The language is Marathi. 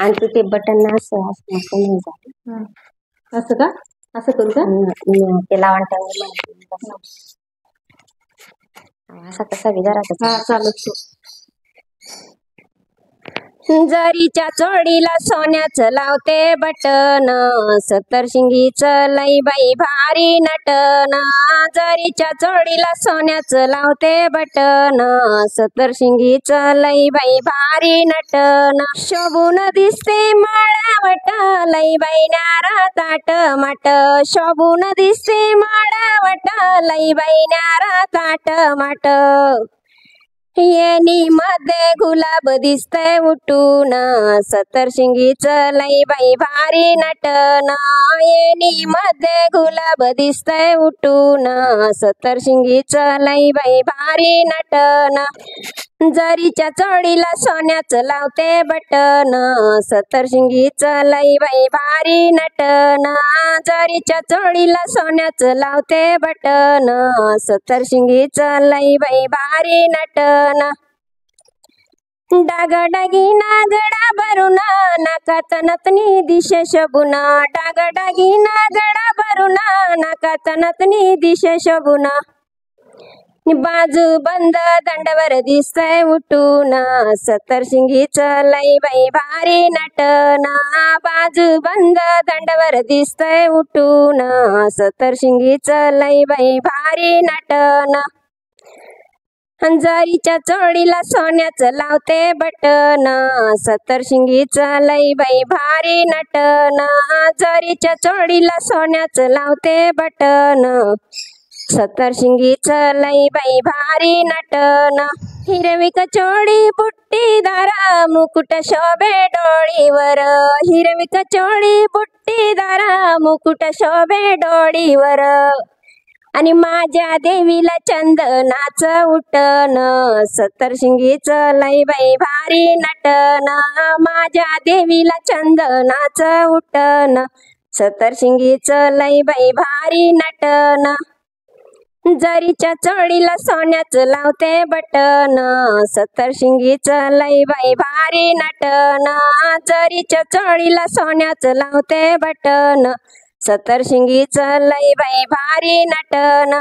आणि ते बटन असं असं असं नाही झालं. असं का? असं करू का? ते लावण ठेवलं असा कसा विचारायचा. हा चालत. जरीच्या चोडीला सोन्याचं लावते बटन, 70 शिंगीचं लई बाई भारी नटन. जरीच्या चोडीला सोन्याचं लावते बटन, 70 शिंगीचं लई बाई भारी नटन. शोभून दिसते माळावट लई बाई न्यारा ताट माट, शोभून दिसते माळावट लई बाई न्यारा ताट माट. येणी मध्ये गुलाब दिसतय उठून, 70 शिंगीचं लई बाई भारी नटन. येणी मध्ये गुलाब दिसतय उठून, 70 शिंगीचं लई बाई भारी नटन. जरीच्या चोडीला सोन्याचं लावते बटन, 70 शिंगीचं लई बाई भारी नटन. जरीच्या चोडीला सोन्याचं लावते बटन, 70 शिंगीचं लई बाई भारी नटन. डागडागिना गडा भरून नाकात नथनी दिशे शोभून, डागडागिना गडा भरून नाकात नथनी दिशे शोभून. बाजू बंद दंडवर दिसतय उठून, 70 शिंगीचं लई बाई भारी नटन. बाजू बंद दंडवर दिसतय उठून, 70 शिंगीचं लई बाई भारी नटन. जरीच्या चोडीला सोन्याचं लावते बटन, 70 शिंगीचं लई बाई भारी नटन. जरीच्या चोडीला सोन्याचं लावते बटन, 70 शिंगीचं लई बाई भारी नटन. हिरवी कचोडी बुट्टीदारा मुकुट शोभे डोळीवर, हिरवी कचोडी बुट्टीदारा मुकुट शोभे डोळीवर. आणि माझ्या देवीला चंदनाचं उटन, 70 शिंगीचं लई बाई भारी नटन. माझ्या देवीला चंदनाचं उटन, 70 शिंगीचं लई बाई भारी नटन. जरीच्या चोडीला सोन्याचं लावते बटन, 70 शिंगीचं लई बाई भारी नटन. जरीच्या चोडीला सोन्याचं लावते बटन, 70 शिंगीचं लई बाई भारी नटन.